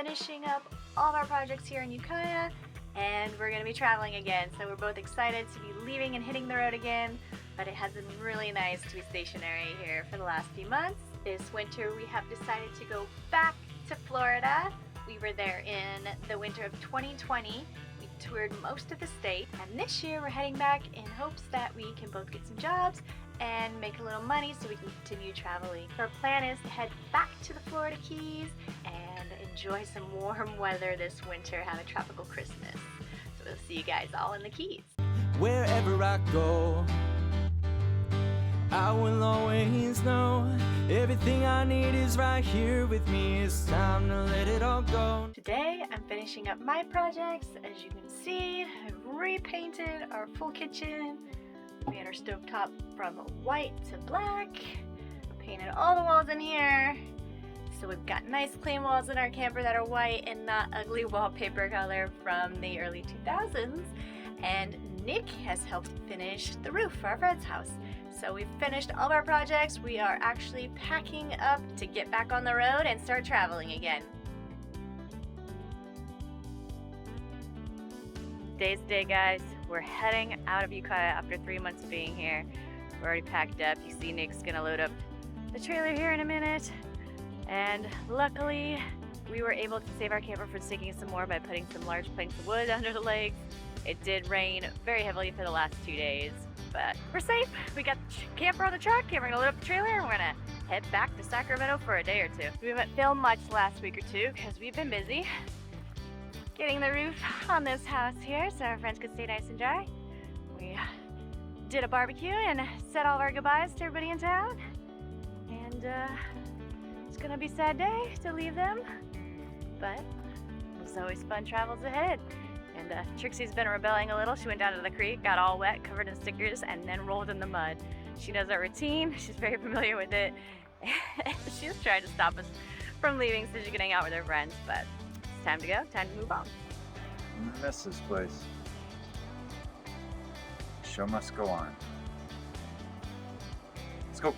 finishing up all of our projects here in Ukiah, and we're going to be traveling again. So we're both excited to be leaving and hitting the road again, but it has been really nice to be stationary here for the last few months. This winter we have decided to go back to Florida. We were there in the winter of 2020. We toured most of the state, and this year we're heading back in hopes that we can both get some jobs and make a little money so we can continue traveling. Our plan is to head back to the Florida Keys and enjoy some warm weather this winter, have a tropical Christmas. So we'll see you guys all in the Keys. Wherever I go, I will always know everything I need is right here with me. It's time to let it all go. Today I'm finishing up my projects. As you can see, I've repainted our full kitchen. We had our stovetop from white to black. Painted all the walls in here. So we've got nice clean walls in our camper that are white and not ugly wallpaper color from the early 2000s. And Nick has helped finish the roof for our friend's house. So we've finished all of our projects. We are actually packing up to get back on the road and start traveling again. Today's the day, guys. We're heading out of Ukiah after 3 months of being here. We're already packed up. You see Nick's gonna load up the trailer here in a minute. And luckily, we were able to save our camper from sinking some more by putting some large planks of wood under the legs. It did rain very heavily for the last 2 days, but we're safe. We got the camper on the truck, and we're gonna load up the trailer, and we're gonna head back to Sacramento for a day or two. We haven't filmed much the last week or two because we've been busy getting the roof on this house here so our friends could stay nice and dry. We did a barbecue and said all of our goodbyes to everybody in town. And it's gonna be a sad day to leave them, but there's always fun travels ahead. And Trixie's been rebelling a little. She went down to the creek, got all wet, covered in stickers, and then rolled in the mud. She knows our routine. She's very familiar with it. She's trying to stop us from leaving so she can hang out with her friends, but it's time to go, time to move on. I'm gonna miss this place. Show must go on. Let's go.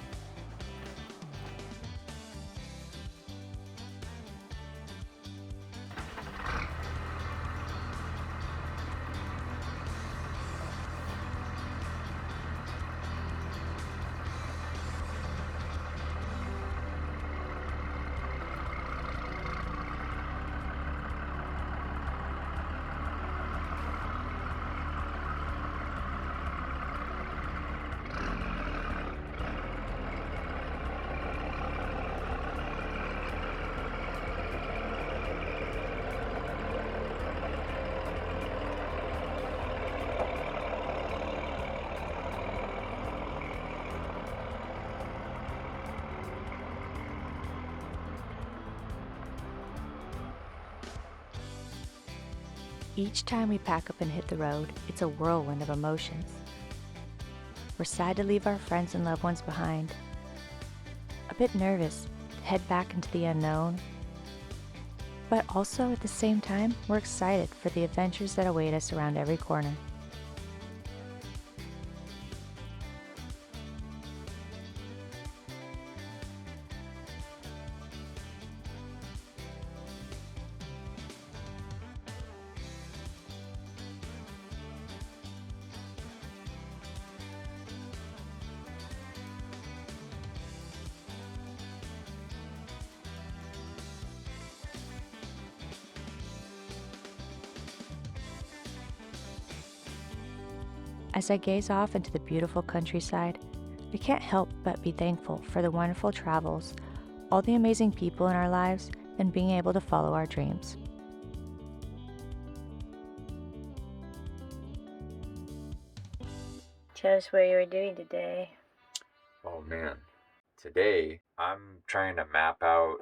Each time we pack up and hit the road, it's a whirlwind of emotions. We're sad to leave our friends and loved ones behind, a bit nervous to head back into the unknown, but also at the same time, we're excited for the adventures that await us around every corner. As I gaze off into the beautiful countryside, I can't help but be thankful for the wonderful travels, all the amazing people in our lives, and being able to follow our dreams. Tell us what you were doing today. Oh man, today I'm trying to map out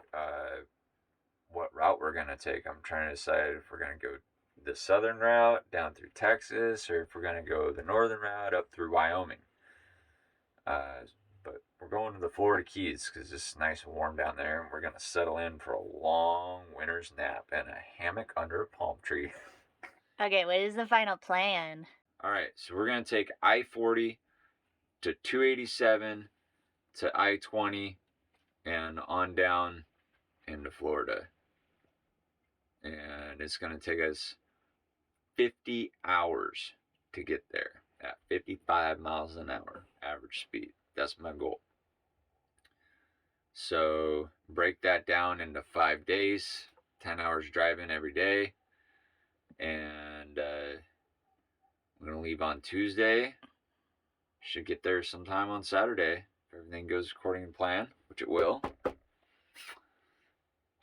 what route we're gonna take. I'm trying to decide if we're gonna go the southern route down through Texas, or if we're gonna go the northern route up through Wyoming. But we're going to the Florida Keys because it's nice and warm down there, and we're gonna settle in for a long winter's nap in a hammock under a palm tree. Okay, what is the final plan? All right, so we're gonna take I-40 to 287 to I-20 and on down into Florida. and it's going to take us 50 hours to get there at 55 miles an hour average speed. That's my goal. So break that down into 5 days, 10 hours driving every day, and I'm going to leave on Tuesday. Should get there sometime on Saturday if everything goes according to plan, which it will.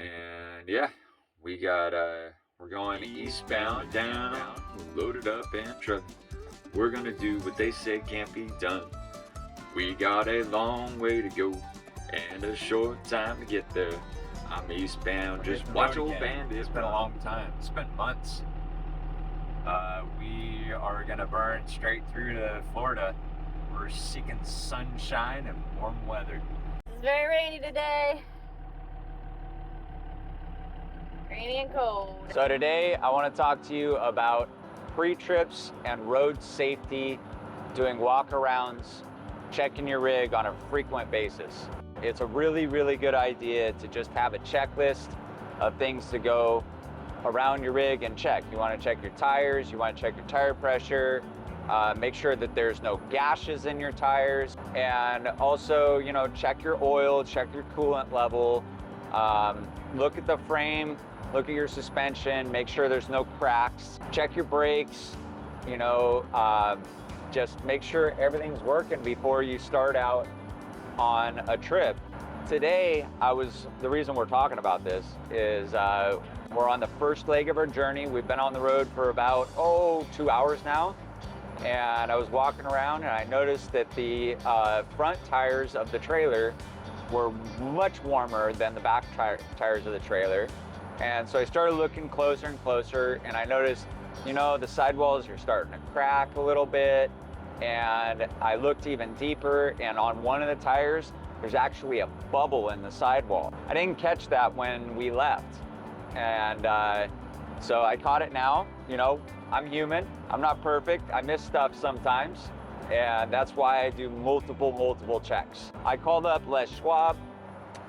And yeah, we got we're going eastbound down, loaded up and trucked. We're gonna do what they say can't be done. We got a long way to go and a short time to get there. I'm eastbound, just watch old bandits. It's been a long time. It's been months. We are gonna burn straight through to Florida. We're seeking sunshine and warm weather. It's very rainy today. Rainy and cold. So today I want to talk to you about pre-trips and road safety, doing walk-arounds, checking your rig on a frequent basis. It's a really, really good idea to just have a checklist of things to go around your rig and check. You want to check your tires, you want to check your tire pressure, make sure that there's no gashes in your tires, and also, you know, check your oil, check your coolant level, look at the frame, look at your suspension, make sure there's no cracks, check your brakes, you know, just make sure everything's working before you start out on a trip. Today, the reason we're talking about this is we're on the first leg of our journey. We've been on the road for about, 2 hours now. And I was walking around and I noticed that the front tires of the trailer were much warmer than the back tires of the trailer. And so I started looking closer and closer, and I noticed, you know, the sidewalls are starting to crack a little bit. And I looked even deeper, and on one of the tires, there's actually a bubble in the sidewall. I didn't catch that when we left. And so I caught it now. You know, I'm human, I'm not perfect, I miss stuff sometimes. And that's why I do multiple checks. I called up Les Schwab,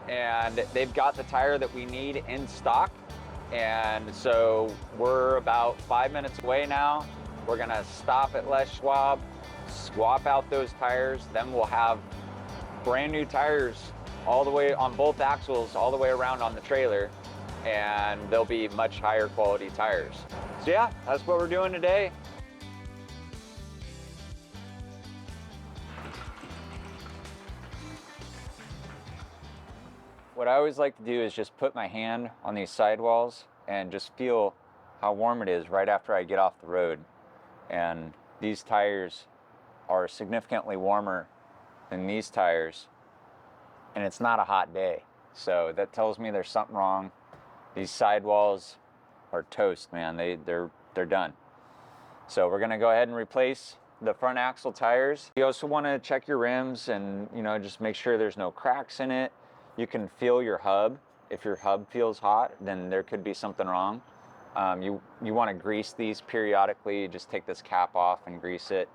and they've got the tire that we need in stock. And so we're about 5 minutes away now. We're gonna stop at Les Schwab, swap out those tires, then we'll have brand new tires all the way on both axles, all the way around on the trailer, and they'll be much higher quality tires. So yeah, that's what we're doing today. What I always like to do is just put my hand on these sidewalls and just feel how warm it is right after I get off the road. And these tires are significantly warmer than these tires, and it's not a hot day. So that tells me there's something wrong. These sidewalls are toast, man. They're done. So we're gonna go ahead and replace the front axle tires. You also wanna check your rims and, you know, just make sure there's no cracks in it. You can feel your hub. If your hub feels hot, then there could be something wrong. You want to grease these periodically. Just take this cap off and grease it.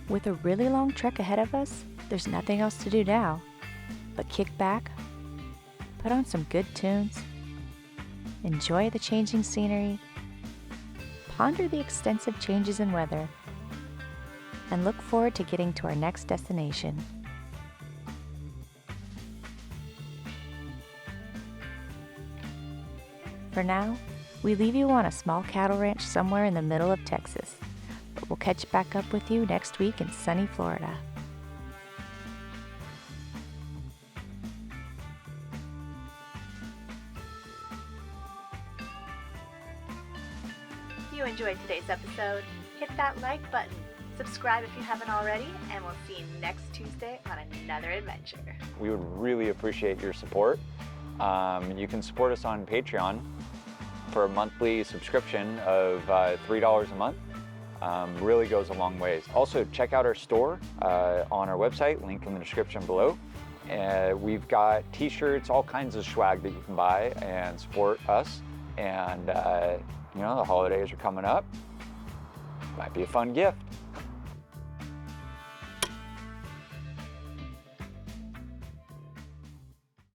With a really long trek ahead of us, there's nothing else to do now but kick back, put on some good tunes, enjoy the changing scenery, ponder the extensive changes in weather, and look forward to getting to our next destination. For now, we leave you on a small cattle ranch somewhere in the middle of Texas, but we'll catch back up with you next week in sunny Florida. If you enjoyed today's episode, hit that like button, subscribe if you haven't already, and we'll see you next Tuesday on another adventure. We would really appreciate your support. You can support us on Patreon for a monthly subscription of $3 a month. Really goes a long ways. Also, check out our store on our website, link in the description below. We've got t-shirts, all kinds of swag that you can buy and support us. And you know, the holidays are coming up. Might be a fun gift.